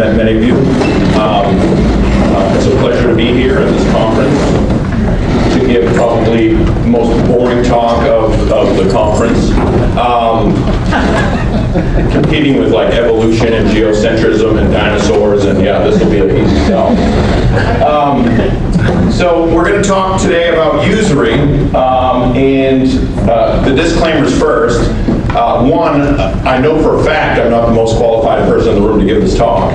met many of you. It's a pleasure to be here at this conference to give probably the most boring talk of the conference. Competing with like evolution and geocentrism and dinosaurs, and yeah, this will be a easy sell. So we're going to talk today about usury, and the disclaimers first. One, I know for a fact I'm not the most qualified person in the room to give this talk.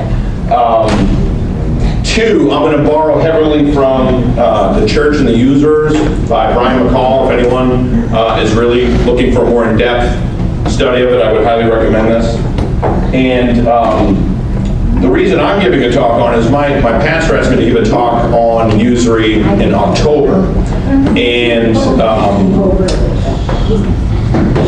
Two, I'm going to borrow heavily from The Church and the Users by Brian McCall. If anyone is really looking for a more in-depth study of it, I would highly recommend this. And the reason I'm giving a talk on is my pastor asked me to give a talk on usury in October. And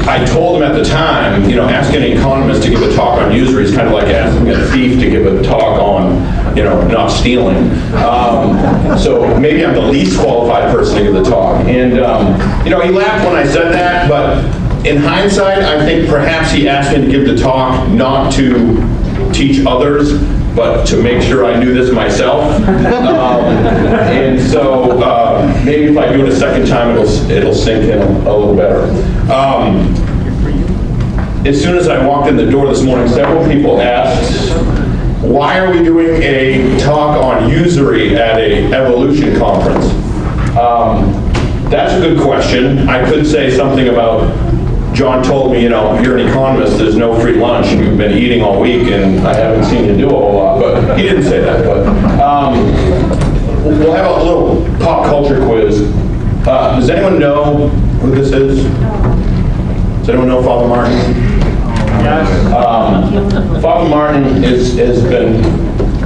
I told him at the time, asking an economist to give a talk on usury is kind of like asking a thief to give a talk on, not stealing. So maybe I'm the least qualified person to give the talk. And, he laughed when I said that, but in hindsight, I think perhaps he asked me to give the talk not to teach others, but to make sure I knew this myself. And so maybe if I do it a second time, it'll sink in a little better. As soon as I walked in the door this morning, several people asked, why are we doing a talk on usury at a evolution conference? That's a good question. I could say something about, John told me, you're an economist, there's no free lunch, you've been eating all week, and I haven't seen you do a whole lot, but he didn't say that. But we'll have a little pop culture quiz. Does anyone know who this is? Does anyone know Father Martin? Yes. Father Martin has been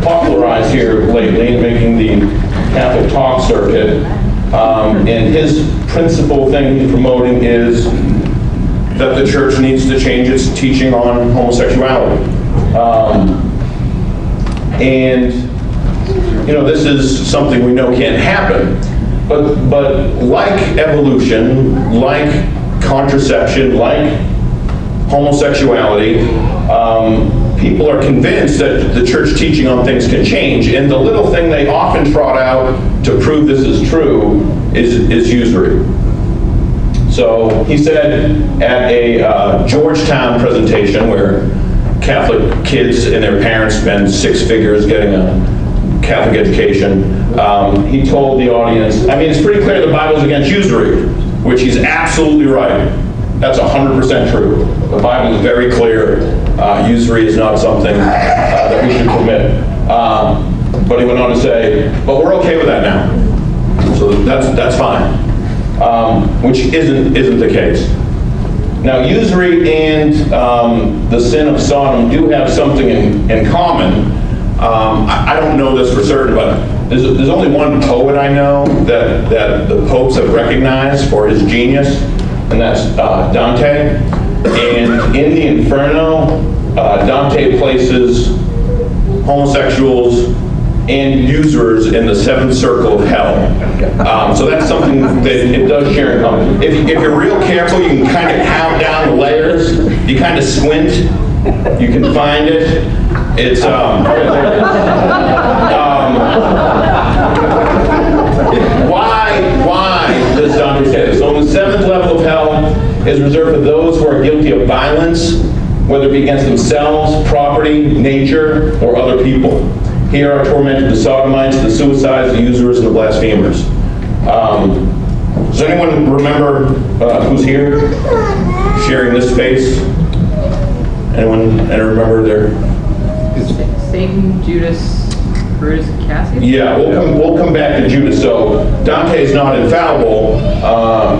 popularized here lately, making the Catholic talk circuit, and his principal thing he's promoting is that the church needs to change its teaching on homosexuality. And, this is something we know can't happen. But like evolution, like contraception, like homosexuality, people are convinced that the church teaching on things can change. And the little thing they often trot out to prove this is true is usury. So he said at a Georgetown presentation where Catholic kids and their parents spend six figures getting a Catholic education, he told the audience, it's pretty clear the Bible's against usury, which he's absolutely right. That's 100% true. The Bible is very clear. Usury is not something that we should commit. But he went on to say, but we're okay with that now. So that's fine. Which isn't the case. Now, usury and the sin of Sodom do have something in common. I don't know this for certain, but there's only one poet I know that the popes have recognized for his genius, and that's Dante. And in the Inferno, Dante places homosexuals and usurers in the seventh circle of hell. So that's something that it does share in common. If you're real careful, you can kind of count down the layers. You kind of squint, you can find it. It's why does Dante say this? So the seventh level of hell is reserved for those who are guilty of violence, whether it be against themselves, property, nature, or other people. Here are tormented the sodomites, the suicides, the usurers, and the blasphemers. Does anyone remember who's here sharing this space? Anyone remember their? Satan, Judas, Brutus, and Cassius? Yeah, we'll come back to Judas. So Dante is not infallible,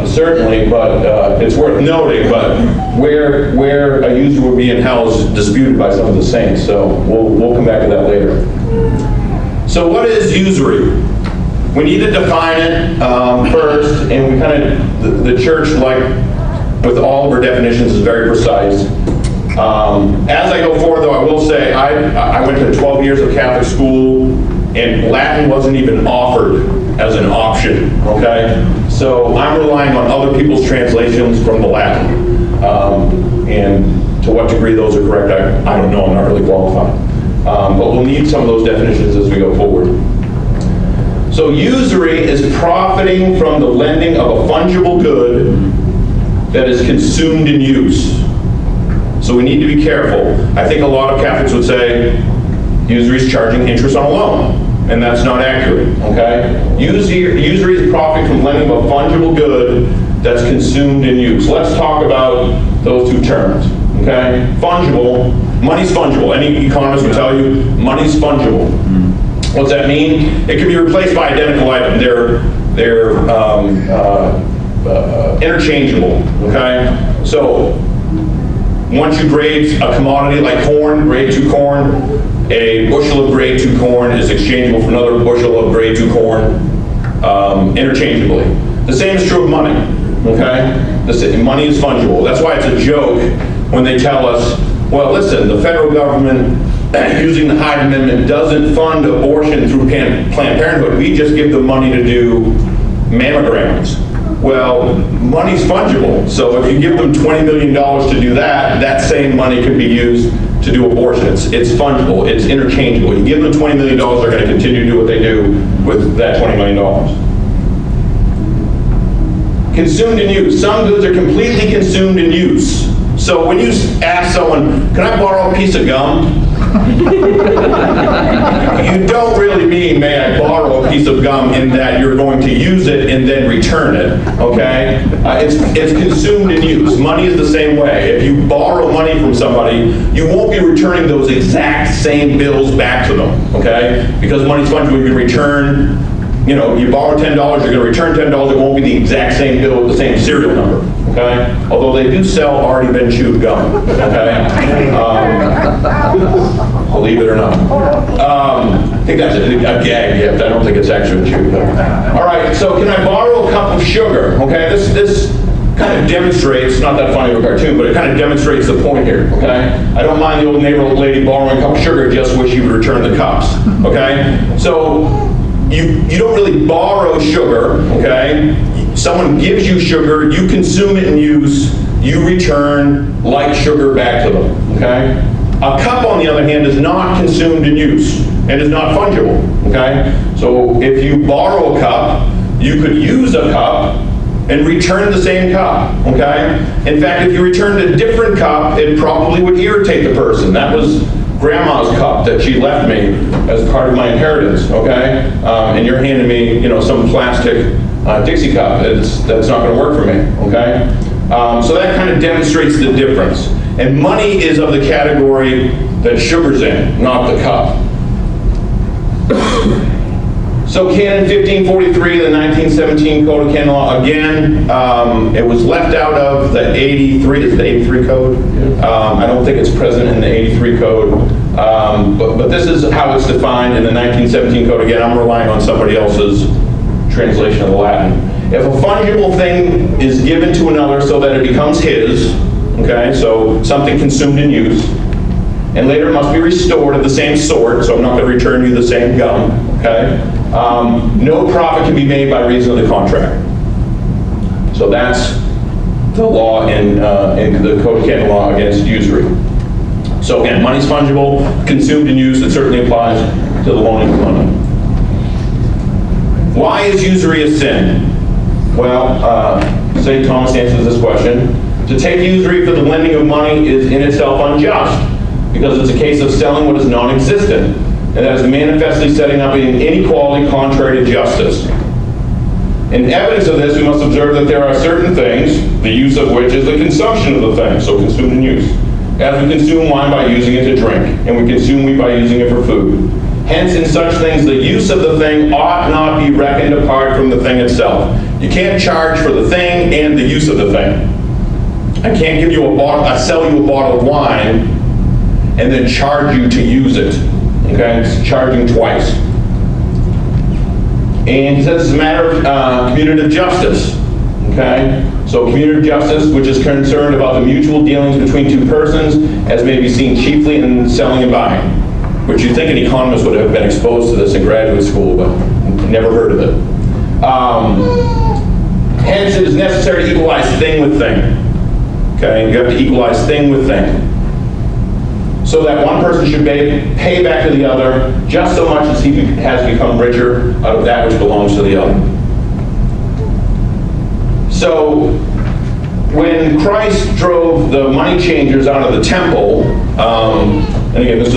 certainly, but it's worth noting. But where a usurer would be in hell is disputed by some of the saints. So we'll come back to that later. So what is usury? We need to define it first, and we the church, like with all of our definitions, is very precise. As I go forward, though, I will say I went to 12 years of Catholic school, and Latin wasn't even offered as an option, okay? So I'm relying on other people's translations from the Latin. And to what degree those are correct, I don't know. I'm not really qualified. But we'll need some of those definitions as we go forward. So usury is profiting from the lending of a fungible good that is consumed in use. So we need to be careful. I think a lot of Catholics would say usury is charging interest on a loan, and that's not accurate, okay? Usury is profiting from lending of a fungible good that's consumed in use. Let's talk about those two terms, okay? Fungible, money's fungible. Any economist would tell you money's fungible. What's that mean? It can be replaced by identical items. They're interchangeable, okay? So once you grade a commodity like corn, grade 2 corn, a bushel of grade 2 corn is exchangeable for another bushel of grade 2 corn interchangeably. The same is true of money, okay? Money is fungible. That's why it's a joke when they tell us, well, listen, the federal government, using the Hyde Amendment, doesn't fund abortion through Planned Parenthood. We just give them money to do mammograms. Well, money's fungible. So if you give them $20 million to do that, that same money could be used to do abortion. It's fungible. It's interchangeable. You give them $20 million, they're going to continue to do what they do with that $20 million. Consumed in use. Some goods are completely consumed in use. So when you ask someone, can I borrow a piece of gum? You don't really mean, may I borrow a piece of gum, in that you're going to use it and then return it, okay? It's consumed in use. Money is the same way. If you borrow money from somebody, you won't be returning those exact same bills back to them, okay? Because money's fungible. You can return, you know, you borrow $10, you're going to return $10, it won't be the exact same bill with the same serial number, okay? Although they do sell already been chewed gum, okay? Believe it or not. I think that's a gag gift. I don't think it's actually chewed gum. All right, so can I borrow a cup of sugar? Okay, this kind of demonstrates, not that funny of a cartoon, but it kind of demonstrates the point here, okay? I don't mind the old neighborhood lady borrowing a cup of sugar, just wish you would return the cups, okay? So you don't really borrow sugar, okay? Someone gives you sugar, you consume it in use, you return like sugar back to them, okay? A cup, on the other hand, is not consumed in use and is not fungible, okay? So if you borrow a cup, you could use a cup and return the same cup, okay? In fact, if you returned a different cup, it probably would irritate the person. That was Grandma's cup that she left me as part of my inheritance, okay? And you're handing me, you know, some plastic Dixie cup. That's not going to work for me, okay? So that kind of demonstrates the difference. And money is of the category that sugar's in, not the cup. So Canon 1543, the 1917 Code of Canon Law, again, it was left out of the 83, is the 83 code? I don't think it's present in the 83 code, but this is how it's defined in the 1917 code. Again, I'm relying on somebody else's translation of the Latin. If a fungible thing is given to another so that it becomes his, okay, so something consumed in use, and later it must be restored of the same sort, so I'm not going to return you the same gum, okay? No profit can be made by reason of the contract. So that's the law in the Code of Canon Law against usury. So again, money's fungible, consumed in use, it certainly applies to the loaning of money. Why is usury a sin? Well, St. Thomas answers this question. To take usury for the lending of money is in itself unjust, because it's a case of selling what is non-existent, and that is manifestly setting up an inequality contrary to justice. In evidence of this, we must observe that there are certain things, the use of which is the consumption of the thing, so consumed in use. As we consume wine by using it to drink, and we consume wheat by using it for food. Hence, in such things, the use of the thing ought not be reckoned apart from the thing itself. You can't charge for the thing and the use of the thing. I can't give you a bottle, I sell you a bottle of wine and then charge you to use it. Okay, it's charging twice. And he says it's a matter of commutative justice. Okay, so commutative justice, which is concerned about the mutual dealings between two persons, as may be seen chiefly in selling and buying, which you'd think an economist would have been exposed to this in graduate school, but never heard of it. Hence, it is necessary to equalize thing with thing. Okay, you have to equalize thing with thing. so that one person should pay back to the other just so much as he has become richer out of that which belongs to the other. So when Christ drove the money changers out of the temple, and again, this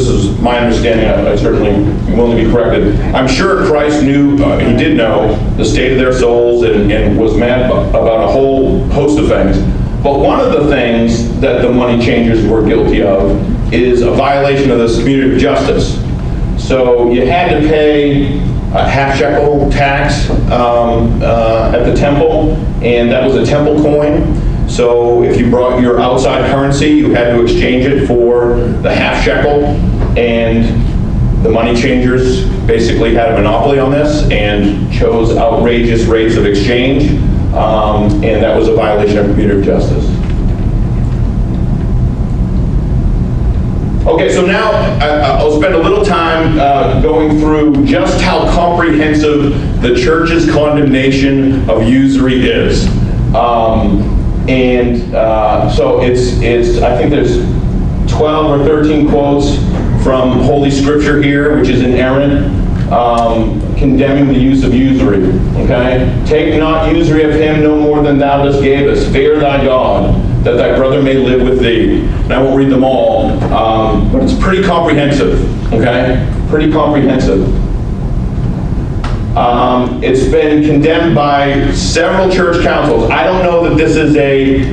is my understanding, I certainly am willing to be corrected. I'm sure Christ knew, he did know, the state of their souls and was mad about a whole host of things. But one of the things that the money changers were guilty of is a violation of this community of justice. So you had to pay a half shekel tax at the temple, and that was a temple coin. So if you brought your outside currency, you had to exchange it for the half shekel, and the money changers basically had a monopoly on this and chose outrageous rates of exchange, and that was a violation of community of justice. Okay, so now I'll spend a little time going through just how comprehensive the church's condemnation of usury is. So it's I think there's 12 or 13 quotes from Holy Scripture here, which is inerrant, condemning the use of usury. Okay? Take not usury of him no more than thou dost gavest. Fear thy God, that thy brother may live with thee. And I won't read them all, but it's pretty comprehensive. Okay? Pretty comprehensive. It's been condemned by several church councils. I don't know that this is a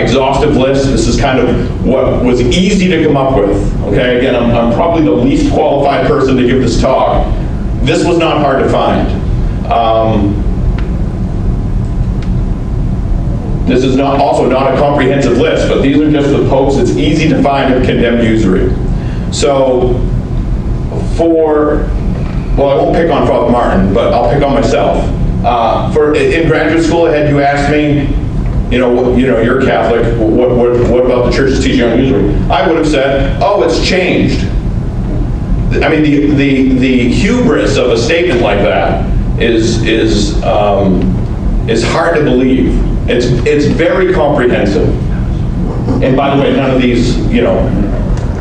exhaustive list. This is kind of what was easy to come up with. Okay, again, I'm probably the least qualified person to give this talk. This was not hard to find. This is also not a comprehensive list, but these are just the popes it's easy to find have condemned usury. So, well, I won't pick on Father Martin, but I'll pick on myself. In graduate school, had you asked me, you're a Catholic, what about the church's teaching on usury? I would have said, oh, it's changed. I mean, the hubris of a statement like that is hard to believe. It's very comprehensive. And by the way, none of these,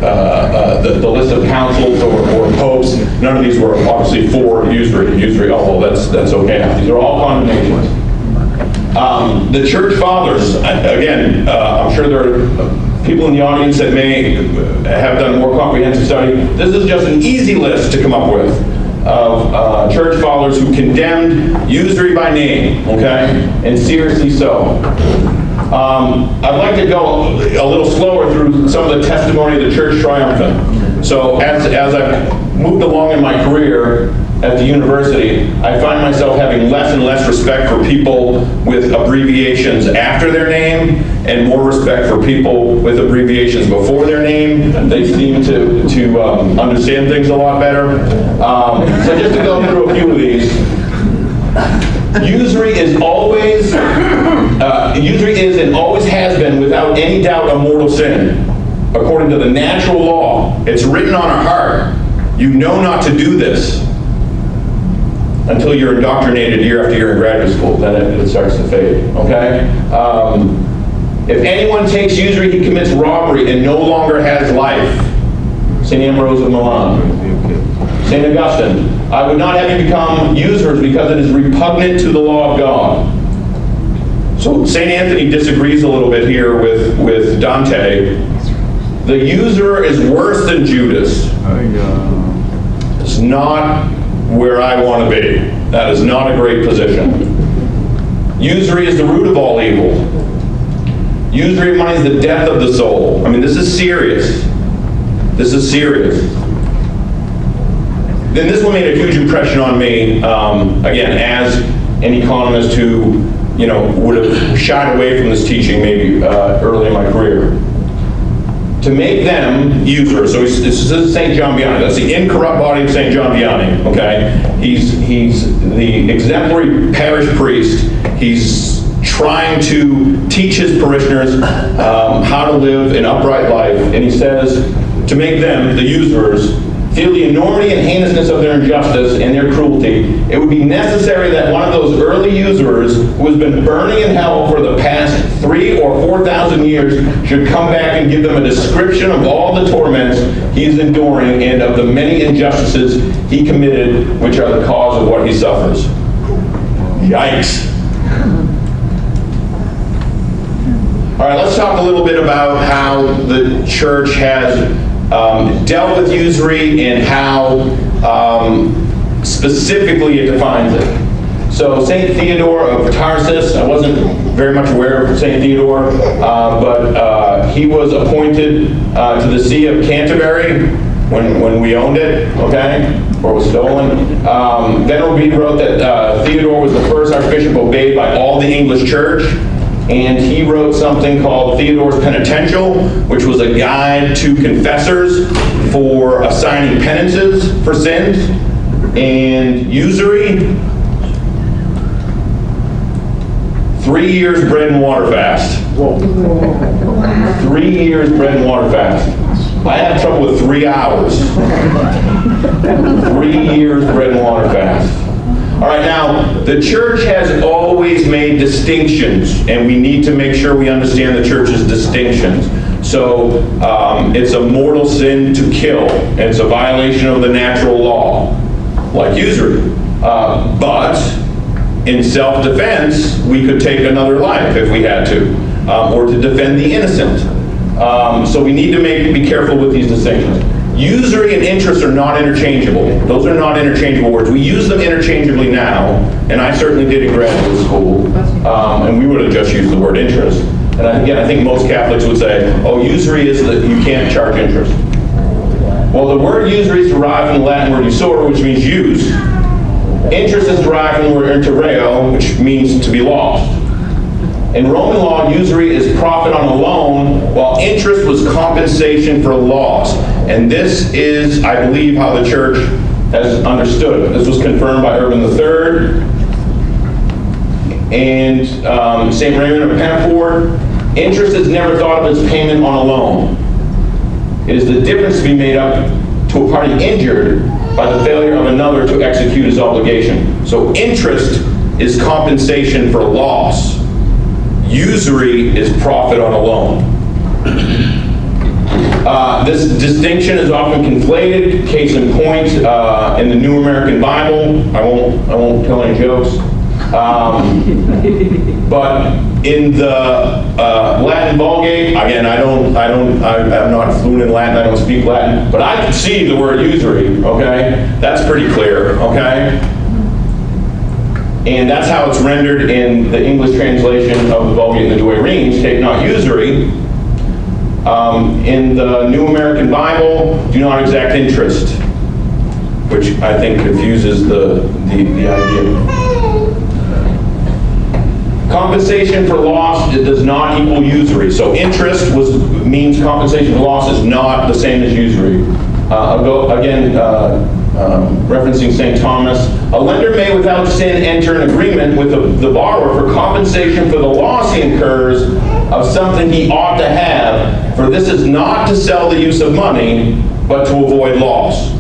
the list of councils or popes, none of these were obviously for usury, although that's okay. These are all condemnations. The church fathers, again, I'm sure there are people in the audience that may have done more comprehensive study. This is just an easy list to come up with of church fathers who condemned usury by name, okay, and seriously so. I'd like to go a little slower through some of the testimony of the church triumphant. So as I've moved along in my career at the university, I find myself having less and less respect for people with abbreviations after their name and more respect for people with abbreviations before their name. They seem to understand things a lot better. So just to go through a few of these. Usury is and always has been, without any doubt, a mortal sin. According to the natural law, it's written on our heart. You know not to do this until you're indoctrinated year after year in graduate school. Then it starts to fade. Okay. If anyone takes usury, he commits robbery and no longer has life. St. Ambrose of Milan. St. Augustine, I would not have you become usurers because it is repugnant to the law of God. So St. Anthony disagrees a little bit here with Dante. The usurer is worse than Judas. It's not where I want to be. That is not a great position. Usury is the root of all evil. Usury of money is the death of the soul. I mean, this is serious. This is serious. Then this one made a huge impression on me, again, as an economist who, would have shied away from this teaching maybe early in my career. To make them usurers. So this is St. John Vianney. That's the incorrupt body of St. John Vianney, okay? He's the exemplary parish priest. He's trying to teach his parishioners how to live an upright life. And he says, to make them, the usurers, feel the enormity and heinousness of their injustice and their cruelty, it would be necessary that one of those early usurers who has been burning in hell for the past 3,000 or 4,000 years should come back and give them a description of all the torments he is enduring and of the many injustices he committed, which are the cause of what he suffers. Yikes. All right, let's talk a little bit about how the church has dealt with usury and how specifically it defines it. So St. Theodore of Tarsus, I wasn't very much aware of St. Theodore, but he was appointed to the See of Canterbury when we owned it, okay, or was stolen. Venerable Bede wrote that Theodore was the first archbishop obeyed by all the English church. And he wrote something called Theodore's Penitential, which was a guide to confessors for assigning penances for sins. And usury, 3 years bread and water fast. 3 years bread and water fast. I have trouble with 3 hours. 3 years bread and water fast. All right, now, the church has always made distinctions, and we need to make sure we understand the church's distinctions. So, it's a mortal sin to kill. It's a violation of the natural law, like usury. But in self-defense, we could take another life if we had to, or to defend the innocent. So we need to be careful with these distinctions. Usury and interest are not interchangeable. Those are not interchangeable words. We use them interchangeably now, and I certainly did in graduate school, and we would have just used the word interest. And again, I think most Catholics would say, oh, usury is that you can't charge interest. Well, the word usury is derived from the Latin word usura, which means use. Interest is derived from the word interreo, which means to be lost. In Roman law, usury is profit on a loan, while interest was compensation for loss. And this is, I believe, how the church has understood it. This was confirmed by Urban III and St. Raymond of Pennafort. Interest is never thought of as payment on a loan. It is the difference to be made up to a party injured by the failure of another to execute his obligation. So interest is compensation for loss. Usury is profit on a loan. This distinction is often conflated. Case in point, in the New American Bible, I won't tell any jokes. But in the Latin Vulgate, again, I'm not fluent in Latin. I don't speak Latin, but I can see the word usury. Okay, that's pretty clear. Okay. And that's how it's rendered in the English translation of the Vulgate and the Douay-Rheims, take not usury. In the New American Bible, do not exact interest, which I think confuses the idea. Compensation for loss, it does not equal usury. So interest means compensation for loss is not the same as usury. Referencing St. Thomas, a lender may without sin enter an agreement with the borrower for compensation for the loss he incurs of something he ought to have, for this is not to sell the use of money, but to avoid loss.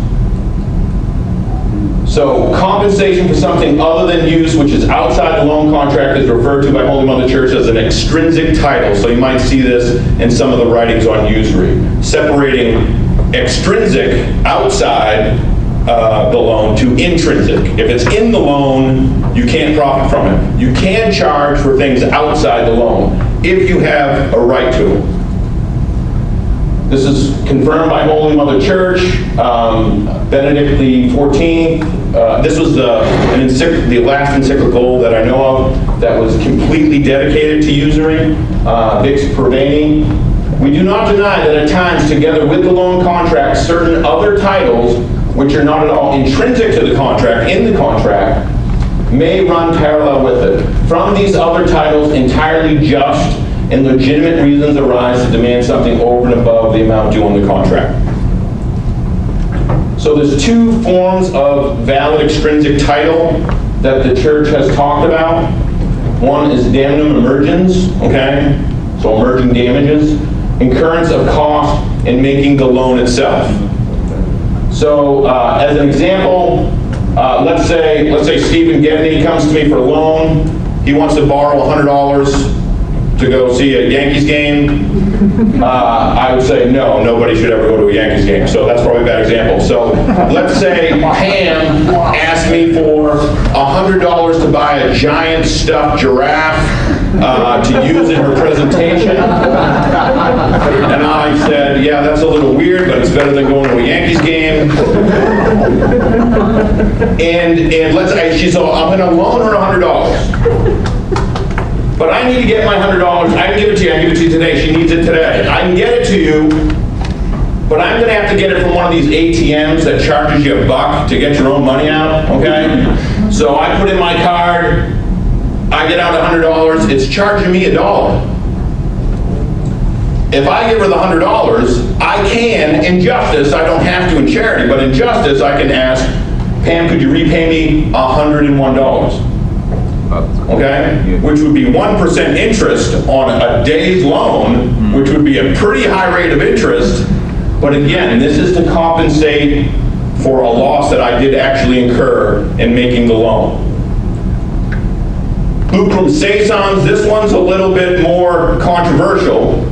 So compensation for something other than use, which is outside the loan contract, is referred to by Holy Mother Church as an extrinsic title. So you might see this in some of the writings on usury, separating extrinsic, outside the loan, to intrinsic. If it's in the loan, you can't profit from it. You can charge for things outside the loan if you have a right to it. This is confirmed by Holy Mother Church, Benedict XIV. This was the last encyclical that I know of that was completely dedicated to usury, Vix Purvani. We do not deny that at times, together with the loan contract, certain other titles, which are not at all intrinsic to the contract, in the contract, may run parallel with it. From these other titles, entirely just and legitimate reasons arise to demand something over and above the amount due on the contract. So there's two forms of valid extrinsic title that the church has talked about. One is damnum emergens, okay? So emerging damages. Incurrence of cost in making the loan itself. So as an example, let's say Stephen Gedney comes to me for a loan. He wants to borrow $100 to go see a Yankees game. I would say no, nobody should ever go to a Yankees game. So that's probably a bad example. So let's say Pam asked me for $100 to buy a giant stuffed giraffe to use in her presentation. And I said, yeah, that's a little weird, but it's better than going to a Yankees game. And let's say, so I'm going to loan her $100. But I need to get my $100. I can give it to you. I can give it to you today. She needs it today. I can get it to you, but I'm going to have to get it from one of these ATMs that charges you $1 to get your own money out, okay? So I put in my card. I get out $100. It's charging me $1. If I give her the $100, I can, in justice, I don't have to in charity, but in justice, I can ask, Pam, could you repay me $101? Okay? Which would be 1% interest on a day's loan, which would be a pretty high rate of interest. But again, this is to compensate for a loss that I did actually incur in making the loan. Lucrum caesans, this one's a little bit more controversial.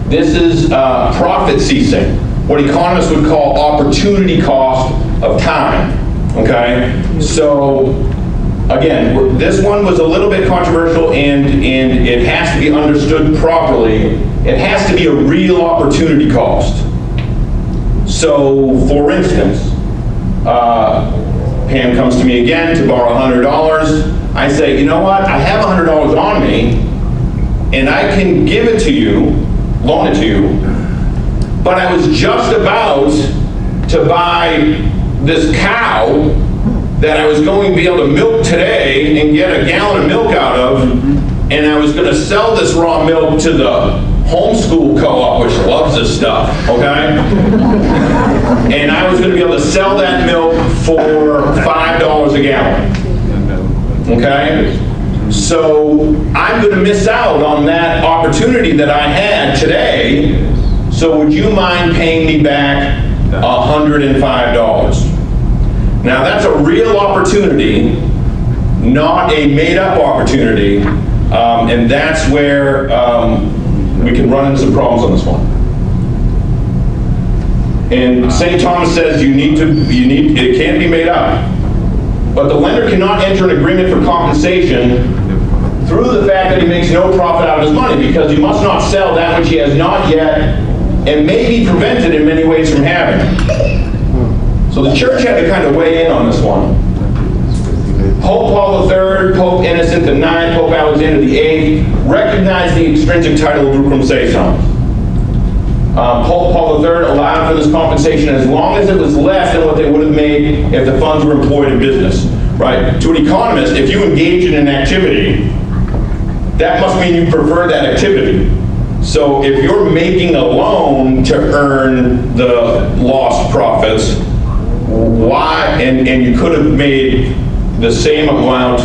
This is profit ceasing, what economists would call opportunity cost of time. Okay? So, again, this one was a little bit controversial, and it has to be understood properly. It has to be a real opportunity cost. So, for instance, Pam comes to me again to borrow $100. I say, you know what, I have $100 on me, and I can give it to you, loan it to you, but I was just about to buy this cow that I was going to be able to milk today and get a gallon of milk out of, and I was going to sell this raw milk to the homeschool co-op, which loves this stuff, okay? And I was going to be able to sell that milk for $5 a gallon, okay? So I'm going to miss out on that opportunity that I had today, so would you mind paying me back $105? Now that's a real opportunity, not a made-up opportunity, and that's where we can run into some problems on this one. And St. Thomas says it can't be made up, but the lender cannot enter an agreement for compensation through the fact that he makes no profit out of his money, because he must not sell that which he has not yet and may be prevented in many ways from having. So the church had to kind of weigh in on this one. Pope Paul III, Pope Innocent IX, Pope Alexander VIII recognized the extrinsic title of Lucrum caesans. Pope Paul III allowed for this compensation as long as it was less than what they would have made if the funds were employed in business. Right? To an economist, if you engage in an activity, that must mean you prefer that activity. So if you're making a loan to earn the lost profits, why, and you could have made the same amount,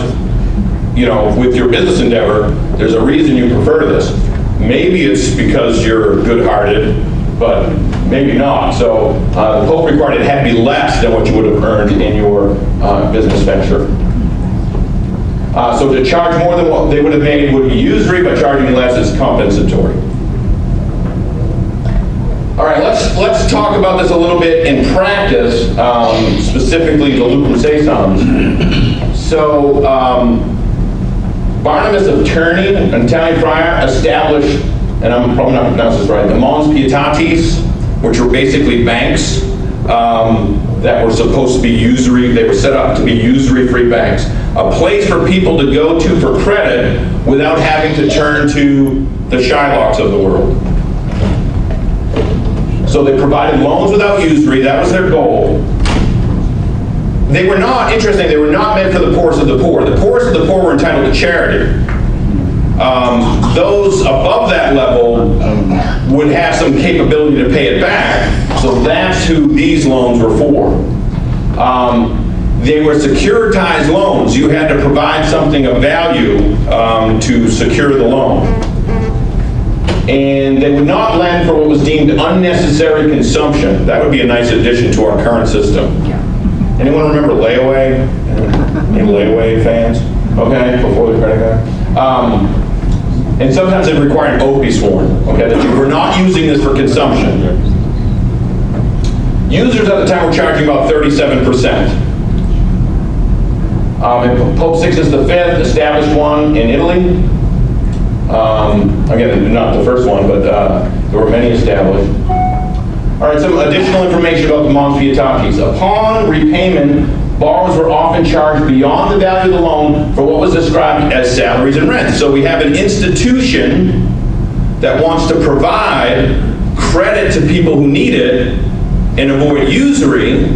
with your business endeavor, there's a reason you prefer this. Maybe it's because you're good-hearted, but maybe not. So the Pope required it had to be less than what you would have earned in your business venture. So to charge more than what they would have made would be usury, but charging less is compensatory. All right, let's talk about this a little bit in practice, specifically the Lucrum caesans. So Barnabas of Terni, an Italian friar, established, and I'm probably not pronouncing this right, the Montes pietatis, which were basically banks that were supposed to be usury. They were set up to be usury-free banks, a place for people to go to for credit without having to turn to the Shylocks of the world. So they provided loans without usury. That was their goal. They were not, interesting, they were not meant for the poorest of the poor. The poorest of the poor were entitled to charity. Those above that level would have some capability to pay it back. So that's who these loans were for. They were securitized loans. You had to provide something of value to secure the loan. And they would not lend for what was deemed unnecessary consumption. That would be a nice addition to our current system. Anyone remember layaway? Any layaway fans? Okay, before the credit card. And sometimes it required an oath be sworn, okay, that you were not using this for consumption. Users at the time were charging about 37%. And Pope Sixtus V established one in Italy. Again, not the first one, but there were many established. All right, some additional information about the Mons Pietatis. Upon repayment, borrowers were often charged beyond the value of the loan for what was described as salaries and rents. So we have an institution that wants to provide credit to people who need it and avoid usury,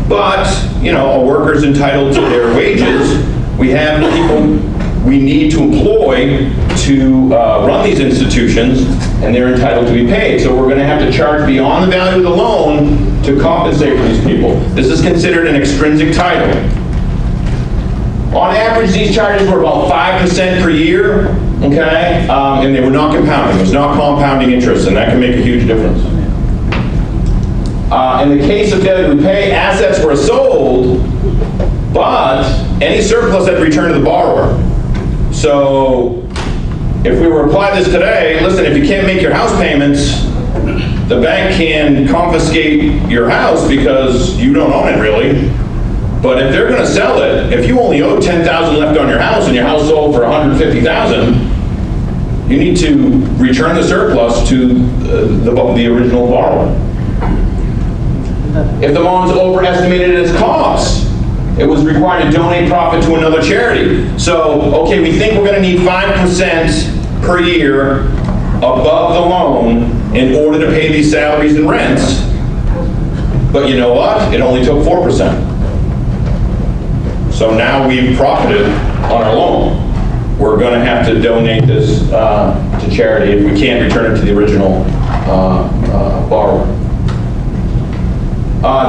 but, you know, a worker's entitled to their wages. We have people we need to employ to run these institutions, and they're entitled to be paid. So we're going to have to charge beyond the value of the loan to compensate for these people. This is considered an extrinsic title. On average, these charges were about 5% per year, okay? And they were not compounding. It was not compounding interest, and that can make a huge difference. In the case of failure to repay, assets were sold, but any surplus had to return to the borrower. So if we were to apply this today, listen, if you can't make your house payments, the bank can confiscate your house because you don't own it really. But if they're going to sell it, if you only owe $10,000 left on your house and your house sold for $150,000, you need to return the surplus to the original borrower. If the loan's overestimated its costs, it was required to donate profit to another charity. So, okay, we think we're going to need 5% per year above the loan in order to pay these salaries and rents. But you know what? It only took 4%. So now we've profited on our loan. We're going to have to donate this to charity if we can't return it to the original borrower.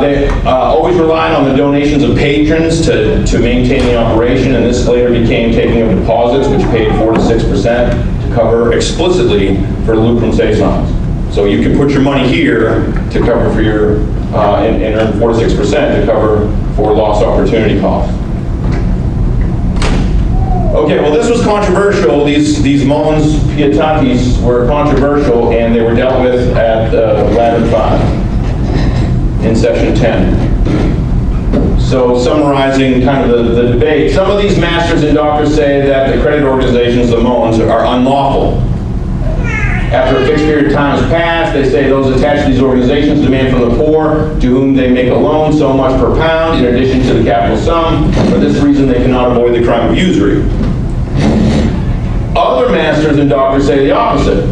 They always relied on the donations of patrons to maintain the operation, and this later became taking of deposits, which paid 4 to 6% to cover explicitly for lucrum saisons. So you can put your money here to cover for your, and earn 4 to 6% to cover for lost opportunity costs. Okay, well this was controversial. These Mons Pietatis were controversial, and they were dealt with at Latin 5. In section 10. So summarizing kind of the debate, some of these masters and doctors say that the credit organizations, the Mons, are unlawful. After a fixed period of time has passed, they say those attached to these organizations demand from the poor, to whom they make a loan, so much per pound, in addition to the capital sum. For this reason, they cannot avoid the crime of usury. Other masters and doctors say the opposite.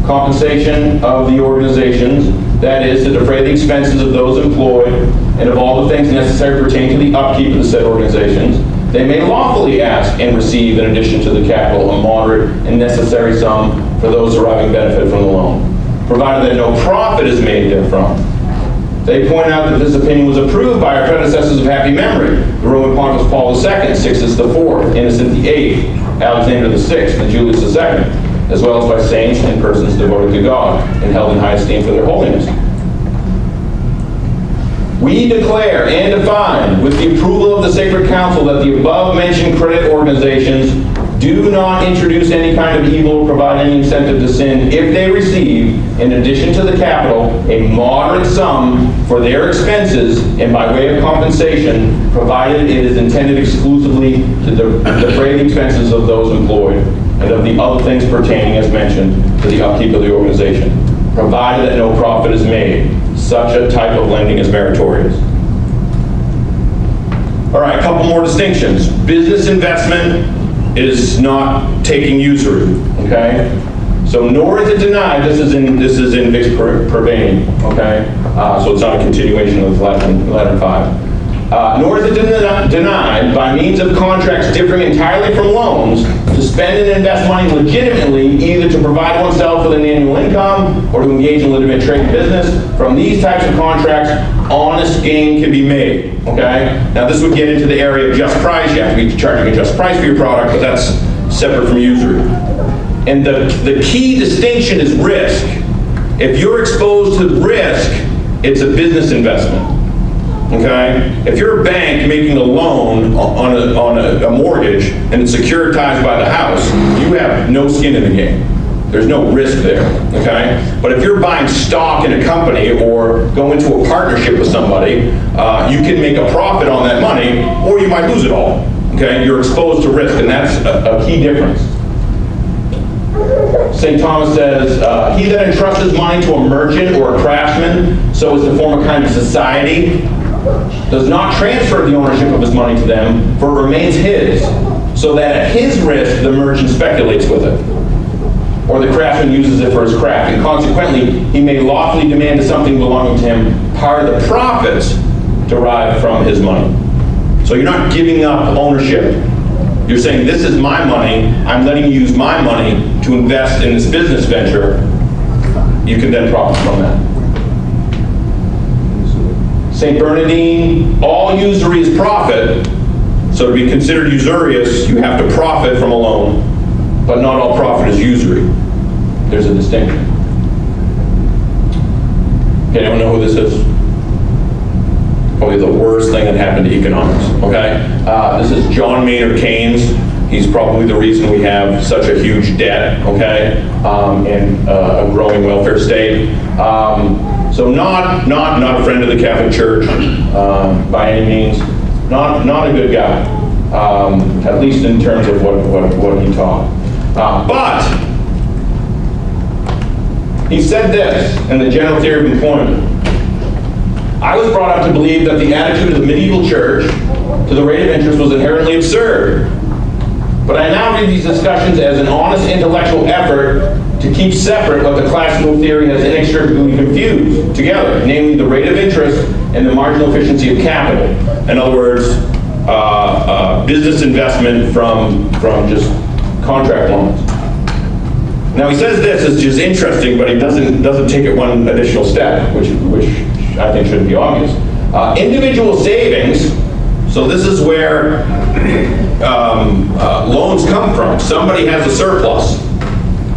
Compensation of the organizations, that is, to defray the expenses of those employed and of all the things necessary pertaining to the upkeep of the said organizations, they may lawfully ask and receive, in addition to the capital, a moderate and necessary sum for those deriving benefit from the loan, provided that no profit is made therefrom. They point out that this opinion was approved by our predecessors of happy memory, the Roman Pontiffs Paul II, Sixtus IV, Innocent VIII, Alexander VI, and Julius II, as well as by saints and persons devoted to God and held in high esteem for their holiness. We declare and define, with the approval of the Sacred Council, that the above-mentioned credit organizations do not introduce any kind of evil or provide any incentive to sin if they receive, in addition to the capital, a moderate sum for their expenses and by way of compensation, provided it is intended exclusively to defray the expenses of those employed and of the other things pertaining, as mentioned, to the upkeep of the organization, provided that no profit is made. Such a type of lending is meritorious. All right, a couple more distinctions. Business investment is not taking usury, okay? So nor is it denied, this is in Vix Pervani, okay? So it's not a continuation of Latin 5. Nor is it denied, by means of contracts differing entirely from loans, to spend and invest money legitimately, either to provide oneself with an annual income or to engage in legitimate trade and business. From these types of contracts, honest gain can be made, okay? Now this would get into the area of just price. You have to be charging a just price for your product, but that's separate from usury. And the key distinction is risk. If you're exposed to risk, it's a business investment. Okay? If you're a bank making a loan on a mortgage and it's securitized by the house, you have no skin in the game. There's no risk there, okay? But if you're buying stock in a company or go into a partnership with somebody, you can make a profit on that money, or you might lose it all, okay? You're exposed to risk, and that's a key difference. St. Thomas says, he that entrusts his money to a merchant or a craftsman so as to form a kind of society does not transfer the ownership of his money to them, for it remains his, so that at his risk the merchant speculates with it, or the craftsman uses it for his craft, and consequently he may lawfully demand to something belonging to him part of the profits derived from his money. So you're not giving up ownership. You're saying, this is my money, I'm letting you use my money to invest in this business venture. You can then profit from that. St. Bernardine, all usury is profit, so to be considered usurious, you have to profit from a loan. But not all profit is usury. There's a distinction. Okay, anyone know who this is? Probably the worst thing that happened to economics, okay? This is John Maynard Keynes. He's probably the reason we have such a huge debt, okay? And a growing welfare state. So not a friend of the Catholic Church by any means. Not a good guy, at least in terms of what he taught. But he said this in the General Theory of Employment. I was brought up to believe that the attitude of the medieval church to the rate of interest was inherently absurd. But I now read these discussions as an honest intellectual effort to keep separate what the classical theory has inextricably confused together, namely the rate of interest and the marginal efficiency of capital. In other words, business investment from just contract loans. Now he says this is just interesting, but he doesn't take it one additional step, which I think should be obvious. Individual savings. So this is where loans come from. Somebody has a surplus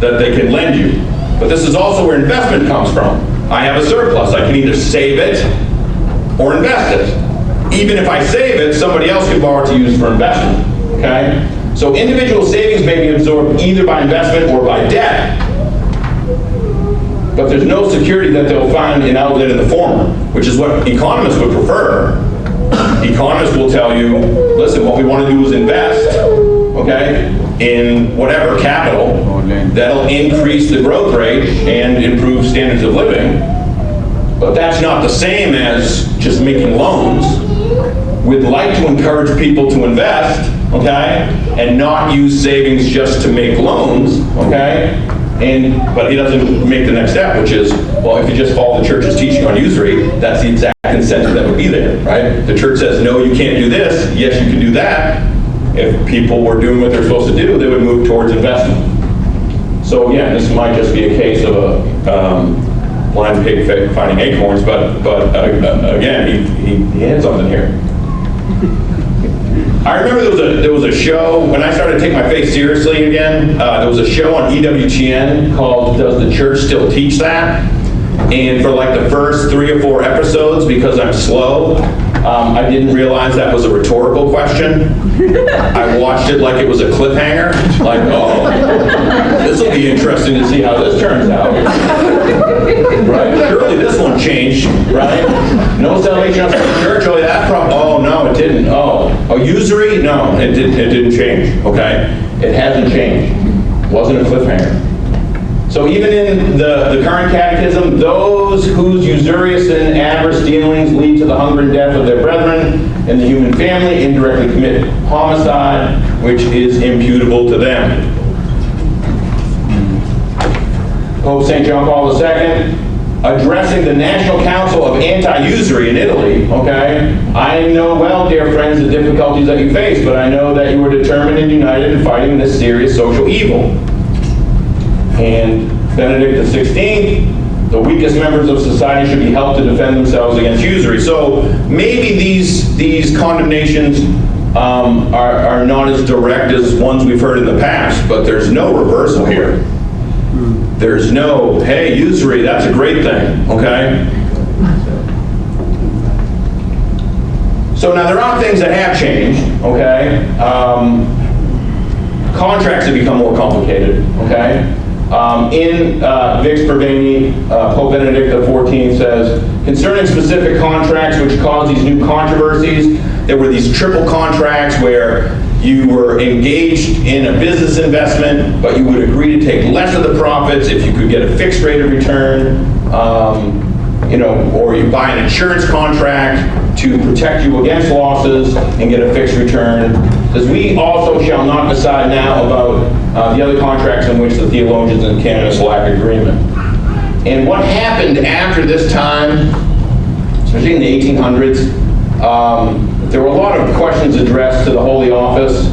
that they can lend you, but this is also where investment comes from. I have a surplus. I can either save it or invest it. Even if I save it, somebody else can borrow to use for investment. Okay. So individual savings may be absorbed either by investment or by debt, but there's no security that they'll find an outlet in the former, which is what economists would prefer. Economists will tell you, listen, what we want to do is invest, okay, in whatever capital that'll increase the growth rate and improve standards of living. But that's not the same as just making loans. We'd like to encourage people to invest, okay, and not use savings just to make loans, okay? But he doesn't make the next step, which is, well, if you just follow the church's teaching on usury, that's the exact incentive that would be there, right? The church says, no, you can't do this. Yes, you can do that. If people were doing what they're supposed to do, they would move towards investment. So again, this might just be a case of a blind pig finding acorns, but again, he had something here. I remember there was a show, when I started to take my faith seriously again, there was a show on EWTN called Does the Church Still Teach That? And for like the first 3 or 4 episodes, because I'm slow, I didn't realize that was a rhetorical question. I watched it like it was a cliffhanger, like, oh, this will be interesting to see how this turns out. Right? Surely this one changed, right? No salvation outside the church, oh, that problem, oh, no, it didn't. Oh, usury? No, it didn't change, okay? It hasn't changed. It wasn't a cliffhanger. So even in the current catechism, those whose usurious and adverse dealings lead to the hunger and death of their brethren in the human family indirectly commit homicide, which is imputable to them. Pope St. John Paul II, addressing the National Council of Anti-Usury in Italy, okay? I know well, dear friends, the difficulties that you face, but I know that you are determined and united in fighting this serious social evil. And Benedict XVI, the weakest members of society should be helped to defend themselves against usury. So maybe these condemnations are not as direct as ones we've heard in the past, but there's no reversal here. There's no, hey, usury, that's a great thing, okay? So now there are things that have changed, okay? Contracts have become more complicated, okay? In Vix Proveni, Pope Benedict XIV says, concerning specific contracts which cause these new controversies, there were these triple contracts where you were engaged in a business investment, but you would agree to take less of the profits if you could get a fixed rate of return, or you buy an insurance contract to protect you against losses and get a fixed return. Because we also shall not decide now about the other contracts in which the theologians and canonists lack agreement. And what happened after this time, especially in the 1800s, there were a lot of questions addressed to the Holy Office,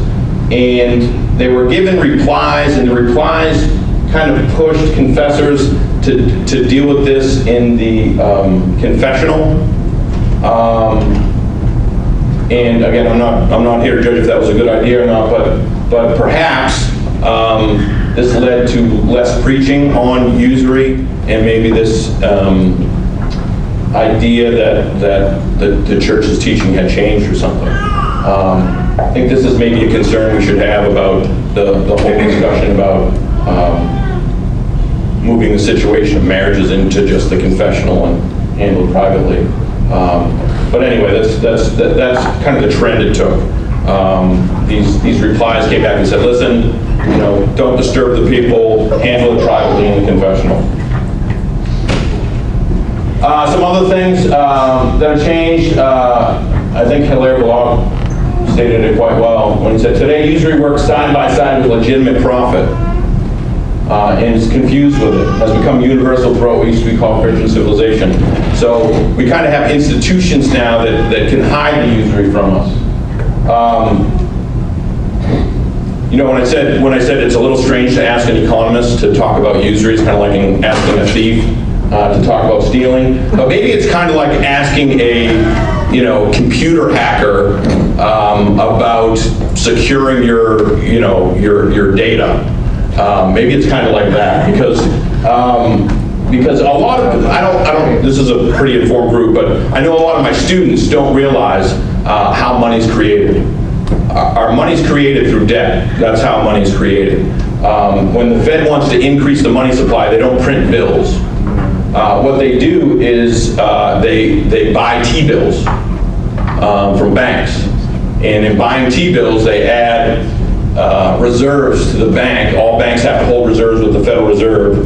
and they were given replies, and the replies kind of pushed confessors to deal with this in the confessional. And again, I'm not here to judge if that was a good idea or not, but perhaps this led to less preaching on usury, and maybe this idea that the church's teaching had changed or something. I think this is maybe a concern we should have about the whole discussion about moving the situation of marriages into just the confessional and handled privately. But anyway, that's kind of the trend it took. These replies came back and said, listen, don't disturb the people, handle it privately in the confessional. Some other things that have changed, I think Hilaire Belloc stated it quite well when he said, today usury works side by side with legitimate profit. And is confused with it, has become universal throughout what used to be called Christian civilization. So we kind of have institutions now that can hide the usury from us. When I said it's a little strange to ask an economist to talk about usury, it's kind of like asking a thief to talk about stealing. But maybe it's kind of like asking a computer hacker about securing your data. Maybe it's kind of like that because a lot of, this is a pretty informed group, but I know a lot of my students don't realize how money's created. Our money's created through debt. That's how money's created. When the Fed wants to increase the money supply, they don't print bills. What they do is they buy T-bills from banks. And in buying T-bills, they add reserves to the bank. All banks have to hold reserves with the Federal Reserve.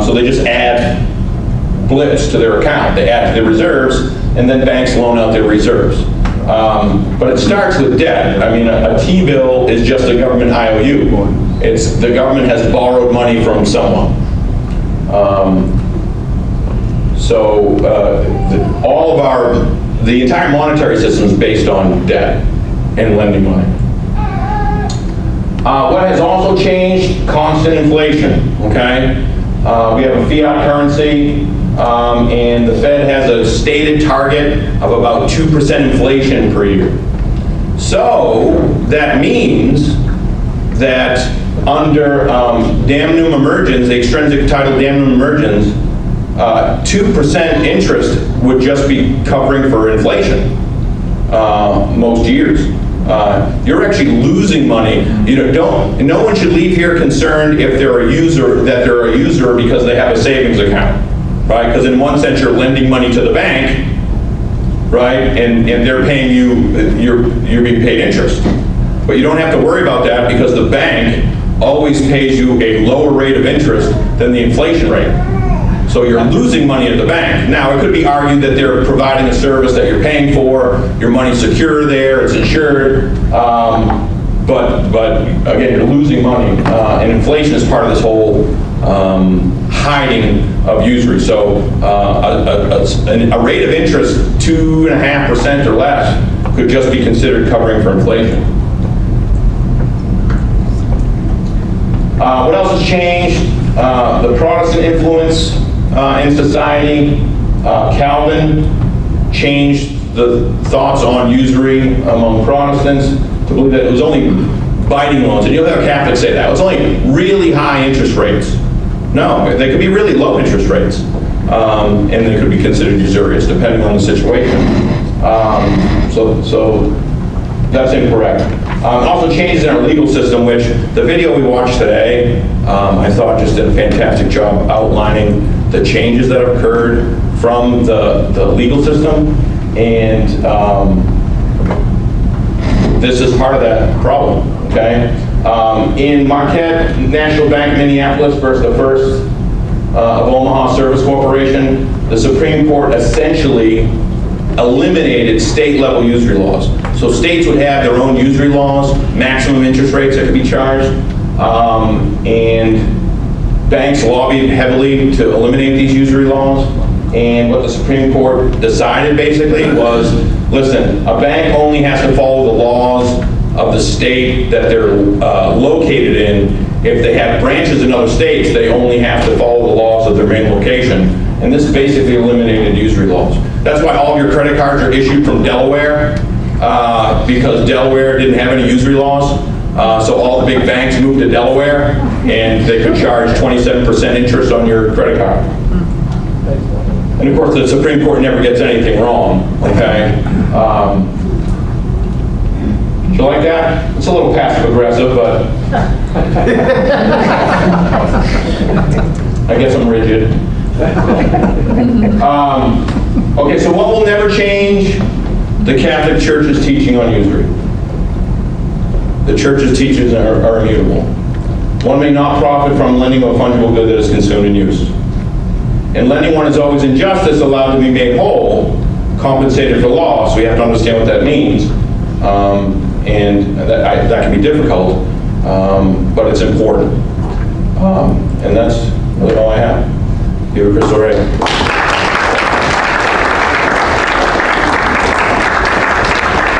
So they just add blips to their account. They add to the reserves, and then banks loan out their reserves. But it starts with debt. I mean, a T-bill is just a government IOU. It's the government has borrowed money from someone. The entire monetary system is based on debt and lending money. What has also changed? Constant inflation, okay? We have a fiat currency, and the Fed has a stated target of about 2% inflation per year. So that means that under damnum emergens, the extrinsic title damnum emergens, 2% interest would just be covering for inflation most years. You're actually losing money. No one should leave here concerned if they're a user because they have a savings account, right? Because in one sense you're lending money to the bank, right? And they're paying you, you're being paid interest. But you don't have to worry about that because the bank always pays you a lower rate of interest than the inflation rate. So you're losing money at the bank. Now, it could be argued that they're providing a service that you're paying for, your money's secure there, it's insured, but again, you're losing money. And inflation is part of this whole hiding of usury. So a rate of interest 2.5% or less could just be considered covering for inflation. What else has changed? The Protestant influence in society. Calvin changed the thoughts on usury among Protestants to believe that it was only biting loans. And you'll have Catholics say that. It was only really high interest rates. No, they could be really low interest rates. And they could be considered usurious depending on the situation. So that's incorrect. Also changes in our legal system, which the video we watched today, I thought just did a fantastic job outlining the changes that have occurred from the legal system. And this is part of that problem, okay? In Marquette National Bank, Minneapolis versus the First of Omaha Service Corporation, the Supreme Court essentially eliminated state-level usury laws. So states would have their own usury laws, maximum interest rates that could be charged, and banks lobbied heavily to eliminate these usury laws. And what the Supreme Court decided basically was, listen, a bank only has to follow the laws of the state that they're located in. If they have branches in other states, they only have to follow the laws of their main location. And this basically eliminated usury laws. That's why all of your credit cards are issued from Delaware, because Delaware didn't have any usury laws. So all the big banks moved to Delaware, and they could charge 27% interest on your credit card. And of course, the Supreme Court never gets anything wrong, okay? You like that? It's a little passive aggressive, but I guess I'm rigid. Okay, so what will never change? The Catholic Church's teaching on usury. The Church's teachings are immutable. One may not profit from lending a fungible good that is consumed in use. In lending, one is always in justice allowed to be made whole, compensated for loss. We have to understand what that means. And that can be difficult, but it's important. And that's really all I have. Give it Chris O'Reilly.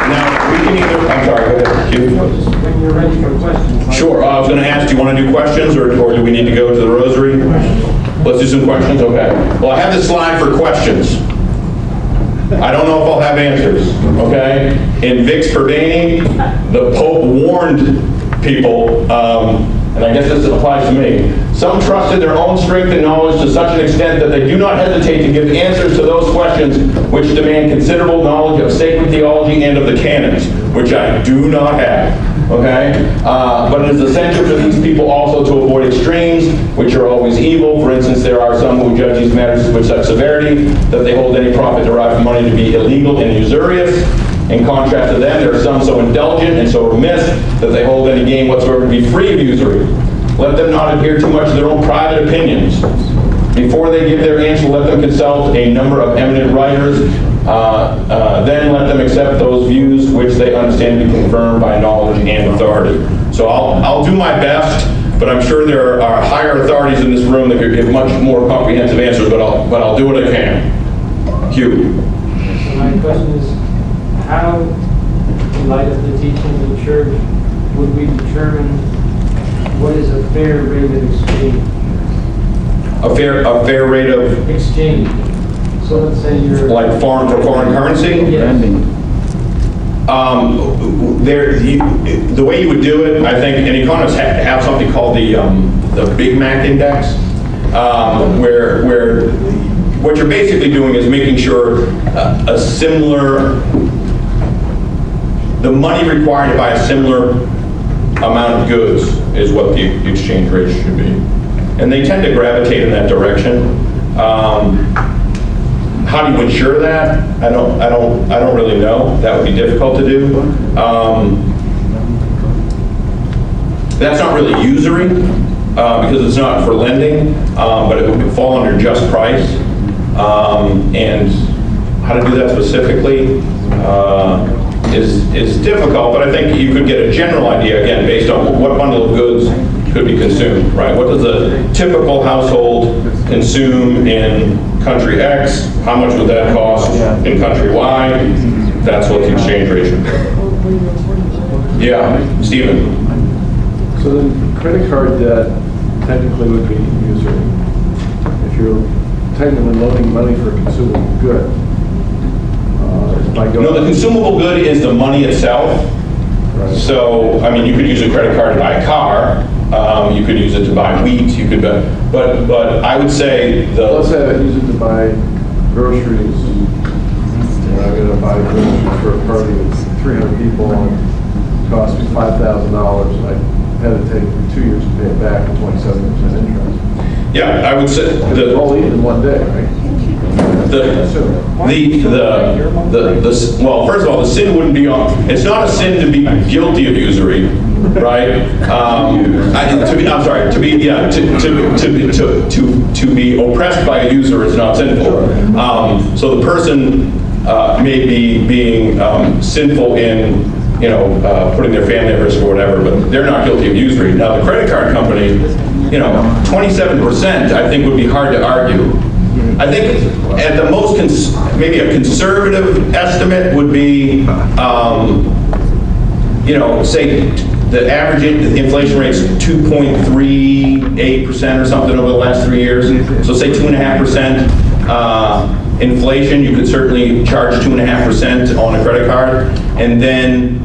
Now, we can either, I'm sorry, go ahead. Just when you're ready for questions. Sure, I was going to ask, do you want to do questions, or do we need to go to the rosary? Let's do some questions, okay. Well, I have this slide for questions. I don't know if I'll have answers, okay? In Vix Perdani, the Pope warned people, and I guess this applies to me, some trusted their own strength and knowledge to such an extent that they do not hesitate to give answers to those questions which demand considerable knowledge of sacred theology and of the canons, which I do not have, okay? But it is essential for these people also to avoid extremes, which are always evil. For instance, there are some who judge these matters with such severity that they hold any profit derived from money to be illegal and usurious. In contrast to them, there are some so indulgent and so remiss that they hold any gain whatsoever to be free of usury. Let them not adhere too much to their own private opinions. Before they give their answer, let them consult a number of eminent writers. Then let them accept those views which they understand to be confirmed by knowledge and authority. So I'll do my best, but I'm sure there are higher authorities in this room that could give much more comprehensive answers, but I'll do what I can. Hugh. So my question is, how, in light of the teaching of the Church, would we determine what is a fair rate of exchange? A fair rate of Exchange. So let's say you're... like foreign for foreign currency? Yes. The way you would do it, I think, and economists have something called the Big Mac Index, where what you're basically doing is making sure a similar, the money required to buy a similar amount of goods is what the exchange rate should be. And they tend to gravitate in that direction. How do you ensure that? I don't really know. That would be difficult to do. That's not really usury because it's not for lending, but it would fall under just price. And how to do that specifically is difficult, but I think you could get a general idea, again, based on what bundle of goods could be consumed, right? What does a typical household consume in country X? How much would that cost in country Y? That's what the exchange rate should be. Yeah, Stephen. So the credit card debt technically would be usury. If you're technically loaning money for a consumable good, By going- No, the consumable good is the money itself. Right. So, I mean, you could use a credit card to buy a car, you could use it to buy wheat, you could, but I would say Let's the, say I use it to buy groceries. I'm going to buy groceries for a party of 300 people and it cost me $5,000. I had to take 2 years to pay it back at 27% interest. yeah, I would say, It's all eaten in one day, right? well, first of all, the sin wouldn't be on, it's not a sin to be guilty of usury, right? To be oppressed by a usurer is not sinful. So the person may be being sinful in, putting their family at risk or whatever, but they're not guilty of usury. Now, the credit card company, 27%, I think would be hard to argue. I think at the most, maybe a conservative estimate would be, say the average inflation rate is 2.38% or something over the last 3 years. So say 2.5% inflation, you could certainly charge 2.5% on a credit card. And then,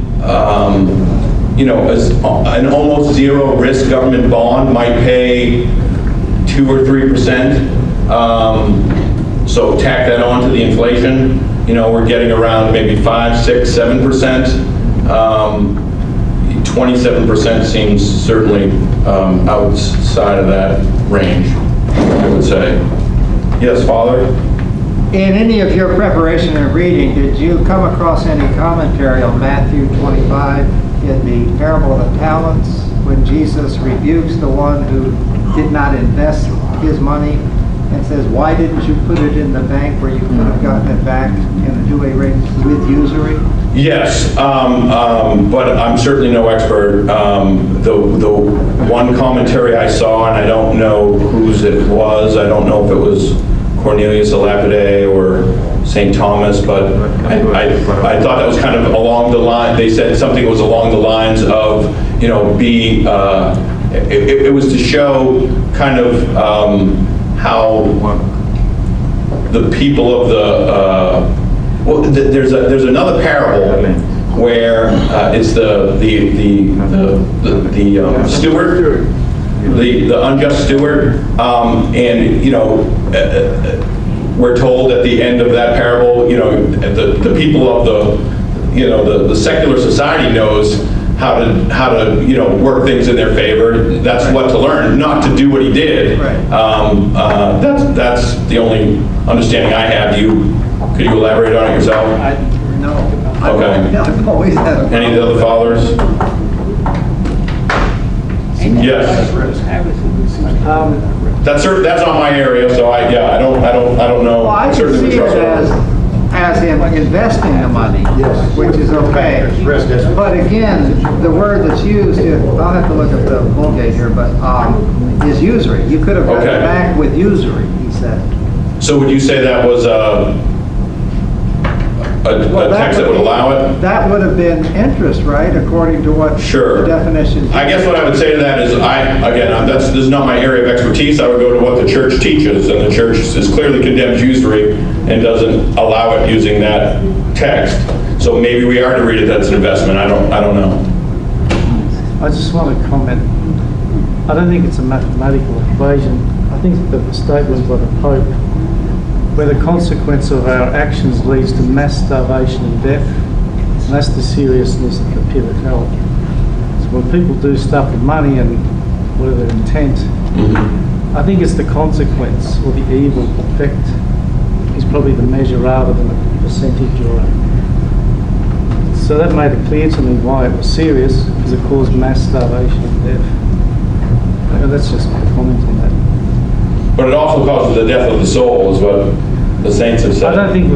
an almost zero risk government bond might pay 2 or 3%. So tack that on to the inflation, we're getting around maybe 5, 6, 7%. 27% seems certainly outside of that range, I would say. Yes, Father? In any of your preparation and reading, did you come across any commentary on Matthew 25 in the parable of the talents when Jesus rebukes the one who did not invest his money and says, why didn't you put it in the bank where you could have gotten it back in a two-way rate with usury? Yes, but I'm certainly no expert. The one commentary I saw, and I don't know whose it was, I don't know if it was Cornelius a Lapide or St. Thomas, but I thought that was kind of along the line, they said something was along the lines of, it was to show kind of how the people of there's another parable where it's the steward, the unjust steward, and we're told at the end of that parable, the people of the secular society knows how to work things in their favor. That's what to learn, not to do what he did. Right. That's the only understanding I have. Could you elaborate on it yourself? No. Okay. I've always had a Any of the other fathers? Yes. That's not my area, so I don't know. Well, I can Certainly see it would trust as in investing the money, which is okay. But again, the word that's used, I'll have to look at the Vulgate here, but is usury. You could have got Okay. it back with usury, he said. So would you say that was a text that would allow it? That would have been interest, right, according to what Sure. the definition. I guess what I would say to that is, this is not my area of expertise. I would go to what the church teaches, and the church is clearly condemns usury and doesn't allow it using that text. So maybe we are to read it that's an investment. I don't know. I just want to comment. I don't think it's a mathematical equation. I think that the statement by the Pope, where the consequence of our actions leads to mass starvation and death, and that's the seriousness of the pietatis. So when people do stuff with money and whatever their intent, I think it's the consequence or the evil effect is probably the measure rather than a percentage or a... So that made it clear to me why it was serious, because it caused mass starvation and death. And that's just my comment on that. But it also causes the death of the soul, is what the saints have said. I don't think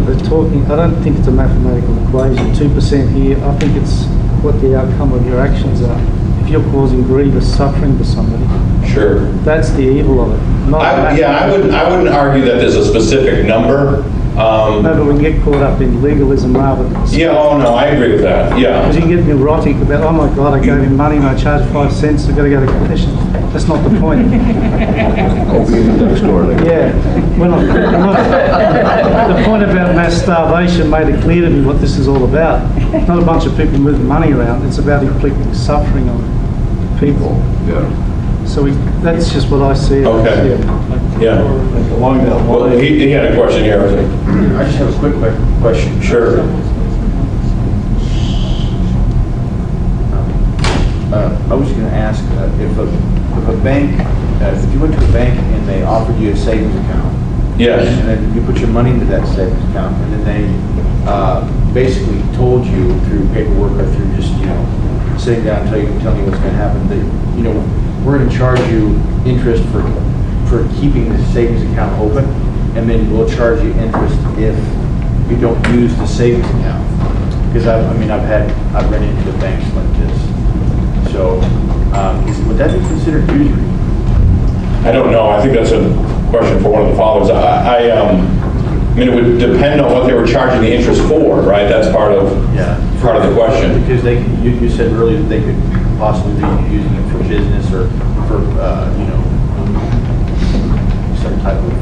it's a mathematical equation, 2% here. I think it's what the outcome of your actions are. If you're causing grievous suffering to somebody, Sure. that's the evil of it. I wouldn't argue that there's a specific number. No, but we can get caught up in legalism rather than... Yeah, oh no, I agree with that, yeah. Because you can get neurotic about, oh my God, I gave him money and I charged 5 cents, I've got to go to confession. That's not the point. Yeah. We're not, the point about mass starvation made it clear to me what this is all about. Not a bunch of people moving money around, it's about inflicting suffering on people. Yeah. So that's just what I see. Okay. Yeah. Along that Well, line. he had a question here. I just have a quick question. Sure. I was going to ask if a bank, if you went to a bank and they offered you a savings account, Yes. and then you put your money into that savings account, and then they basically told you through paperwork or through just sitting down and telling you what's going to happen, that we're going to charge you interest for keeping the savings account open, and then we'll charge you interest if you don't use the savings account. Because I've run into banks like this. So would that be considered usury? I don't know. I think that's a question for one of the fathers. I mean, it would depend on what they were charging the interest for, right? That's part of the question. Because you said earlier that they could possibly be using it for business or for some type of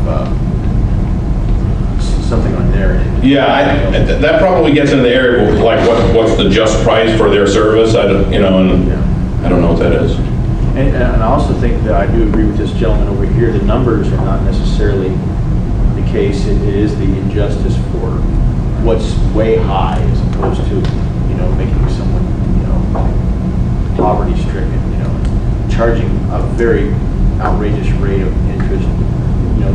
something on their end. Yeah, that probably gets into the area of like what's the just price for their service. I don't know what that is. And I also think that I do agree with this gentleman over here. The numbers are not necessarily the case. It is the injustice for what's way high as opposed to making someone poverty stricken. Charging a very outrageous rate of interest.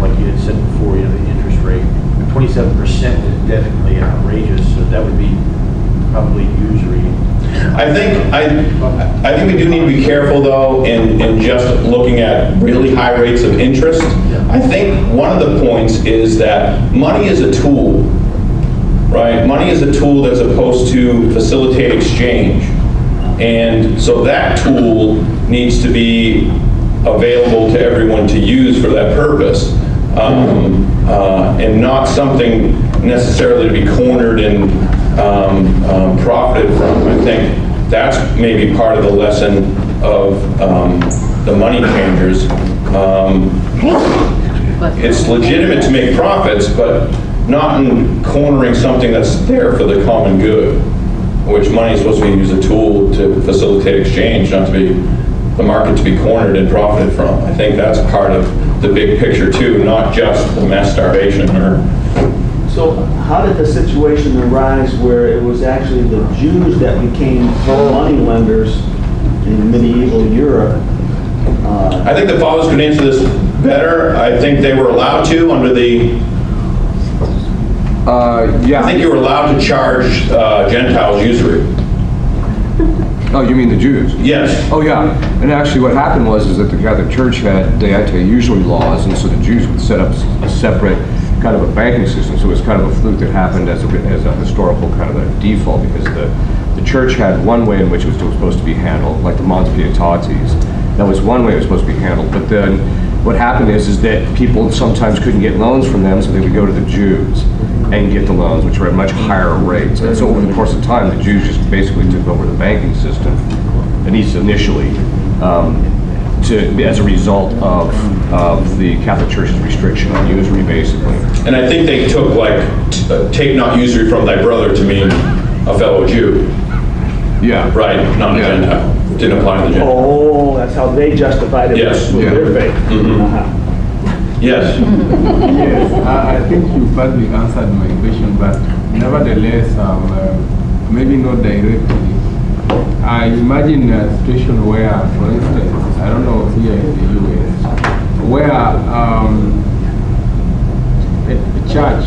Like you had said before, the interest rate 27% is definitely outrageous. So that would be probably usury. I think we do need to be careful though in just looking at really high rates of interest. I think one of the points is that money is a tool, right? Money is a tool that's supposed to facilitate exchange. And so that tool needs to be available to everyone to use for that purpose. And not something necessarily to be cornered and profited from. I think that's maybe part of the lesson of the money changers. It's legitimate to make profits, but not in cornering something that's there for the common good, which money is supposed to be used as a tool to facilitate exchange, not to be the market to be cornered and profited from. I think that's part of the big picture too, not just the mass starvation. So how did the situation arise where it was actually the Jews that became money lenders in medieval Europe? I think the fathers could answer this better. I think they were allowed to under the... Yeah. I think you were allowed to charge Gentiles usury. Oh, you mean the Jews? Yes. Oh, yeah. And actually what happened was that the Catholic Church had anti-usury laws, and so the Jews would set up a separate kind of a banking system. So it was kind of a fluke that happened as a historical kind of a default, because the church had one way in which it was supposed to be handled, like the Montes pietatis. That was one way it was supposed to be handled. But then what happened is that people sometimes couldn't get loans from them, so they would go to the Jews and get the loans, which were at much higher rates. And so over the course of time, the Jews just basically took over the banking system, at least initially, as a result of the Catholic Church's restriction on usury, basically. And I think they took take not usury from thy brother to mean a fellow Jew. Yeah. Right, not a Gentile. Didn't apply to the Gentile. Oh, that's how they justified it Yes. with their faith. Mhm. Uh-huh. Yes. Yes, I think you partly answered my question, but nevertheless, maybe not directly. I imagine a situation where, for instance, I don't know here in the US, where a church,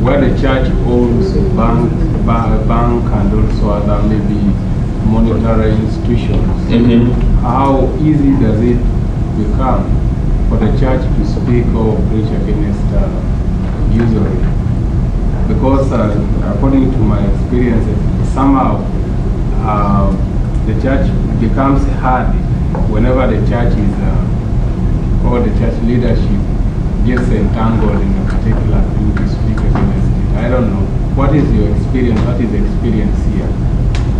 where the church owns a bank and also other maybe monetary institutions, how easy does it become for the church to speak or preach against usury? Because according to my experience, somehow the church becomes hard whenever the church is, or the church leadership gets entangled in a particular thing to speak against I don't know, what is your experience? What is the experience here?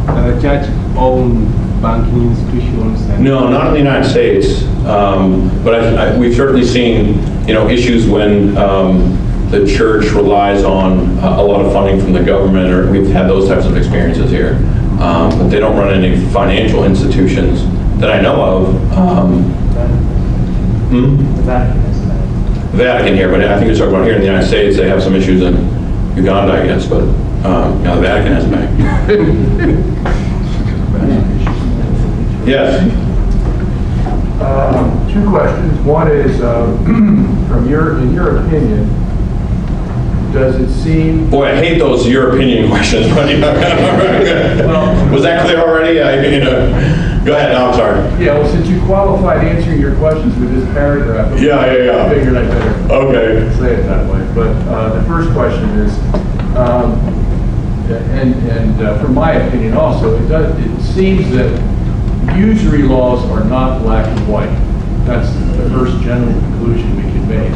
Does the church own banking institutions? No, not in the United States. But we've certainly seen, issues when the church relies on a lot of funding from the government, or we've had those types of experiences here. But they don't run any financial institutions that I know of. The Vatican here, but I think you're talking about here in the United States. They have some issues in Uganda, I guess, but the Vatican has a bank. Yes. Two questions. One is, in your opinion, does it seem... Boy, I hate those your opinion questions. Was that clear already? Go ahead, no, I'm sorry. Yeah, well, since you qualified answering your questions with this paragraph, Yeah. I figured I'd better say it that way. But the first question is, from my opinion also, it seems that usury laws are not black and white. That's the first general conclusion we can make.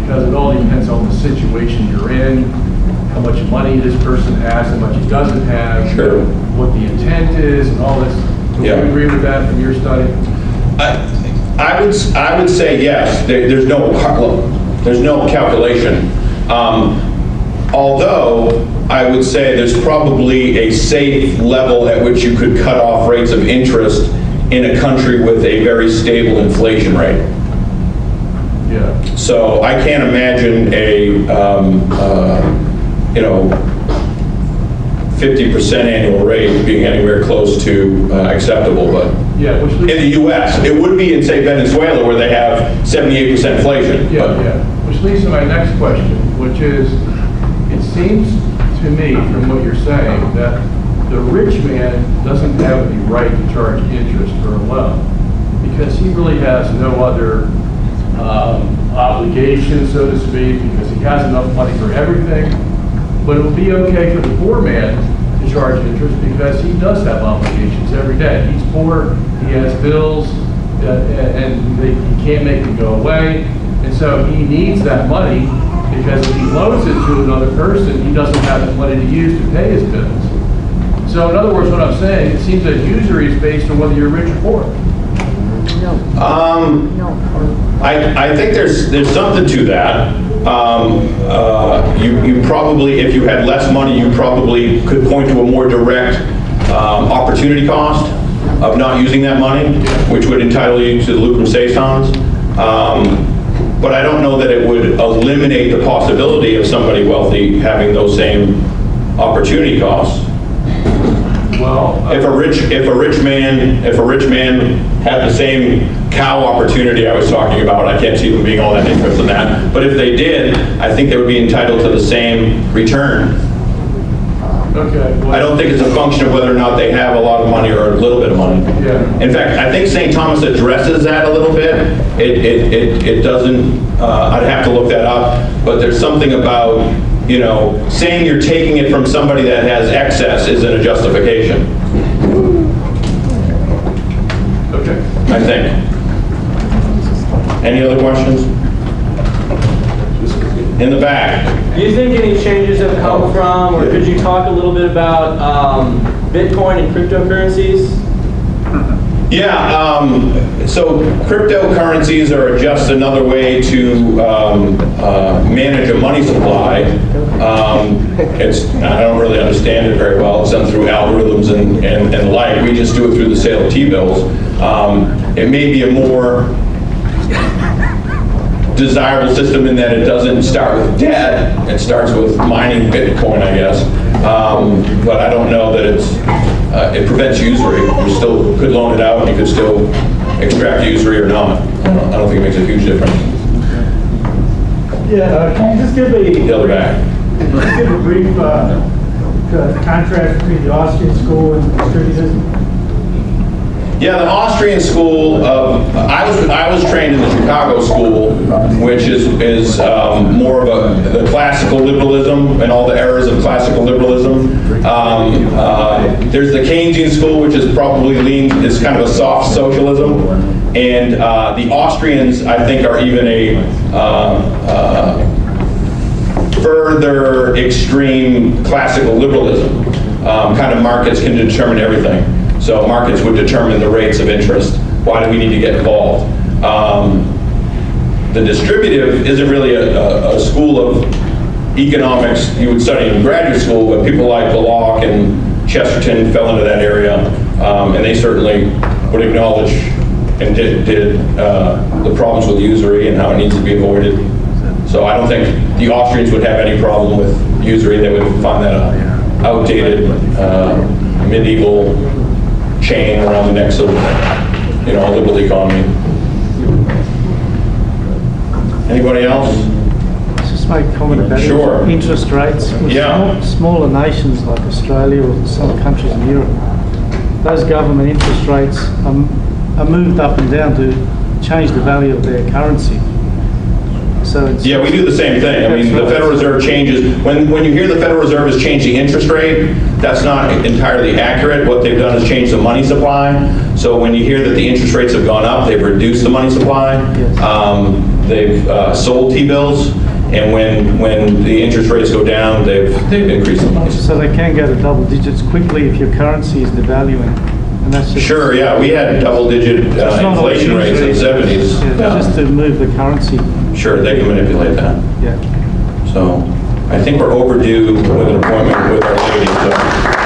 Because it all depends on the situation you're in, how much money this person has, how much he doesn't have, Sure. what the intent is, and all this. Would you agree with that from your study? I would say yes. There's no calculation. Although I would say there's probably a safe level at which you could cut off rates of interest in a country with a very stable inflation rate. Yeah. So I can't imagine a 50% annual rate being anywhere close to acceptable, but Yeah, which in leads, the U.S. It would be in, say, Venezuela, where they have 78% inflation. which leads to my next question, which is, it seems to me from what you're saying that the rich man doesn't have the right to charge interest for a loan because he really has no other obligation, so to speak, because he has enough money for everything. But it will be okay for the poor man to charge interest because he does have obligations every day. He's poor, he has bills, and he can't make them go away. And so he needs that money because if he loans it to another person, he doesn't have the money to use to pay his bills. So in other words, what I'm saying, it seems that usury is based on whether you're rich or poor. I think there's something to that. You probably, if you had less money, you probably could point to a more direct opportunity cost of not using that money, which would entitle you to the lucrum saisons. But I don't know that it would eliminate the possibility of somebody wealthy having those same opportunity costs. Well, If a rich man had the same cow opportunity I was talking about, I can't see them being all that interested in that. But if they did, I think they would be entitled to the same return. okay. Well, I don't think it's a function of whether or not they have a lot of money or a little bit of money. Yeah. In fact, I think St. Thomas addresses that a little bit. It doesn't, I'd have to look that up, but there's something about, saying you're taking it from somebody that has excess isn't a justification, Okay. I think. Any other questions? In the back. Do you think any changes have come from, or could you talk a little bit about Bitcoin and cryptocurrencies? Yeah, so cryptocurrencies are just another way to manage a money supply. I don't really understand it very well. It's done through algorithms and the like. We just do it through the sale of T-bills. It may be a more desirable system in that it doesn't start with debt. It starts with mining Bitcoin, I guess. But I don't know that it prevents usury. You still could loan it out and you could still extract usury or not. I don't think it makes a huge difference. Yeah, can you just give The other back. a brief contrast between the Austrian school and distributism? Yeah, the Austrian school, I was trained in the Chicago school, which is more of the classical liberalism and all the errors of classical liberalism. There's the Keynesian school, which is probably is kind of a soft socialism. And the Austrians, I think, are even further extreme classical liberalism. Kind of markets can determine everything. So markets would determine the rates of interest. Why do we need to get involved? The distributive isn't really a school of economics you would study in graduate school, but people like Belloc and Chesterton fell into that area, and they certainly would acknowledge and did the problems with usury and how it needs to be avoided. So I don't think the Austrians would have any problem with usury. They would find that an outdated medieval chain around the necks of, you know, a liberal economy. Anybody else? Just make a comment about Sure. interest rates. With Yeah. smaller nations like Australia or some countries in Europe, those government interest rates are moved up and down to change the value of their currency. So it's, Yeah, we do the same thing. I mean, the Federal Reserve changes, when you hear the Federal Reserve has changed the interest rate, that's not entirely accurate. What they've done is change the money supply. So when you hear that the interest rates have gone up, they've reduced the money supply. Yes. They've sold T-bills, and when the interest rates go down, they've increased the money supply. So they can go to double digits quickly if your currency is devaluing. And that's just, Sure, yeah, we had double-digit it's not always inflation rates in the usually- 70s. Yeah, just to move the currency. Sure, they can manipulate that. Yeah. So I think we're overdue with an appointment with our lady, so.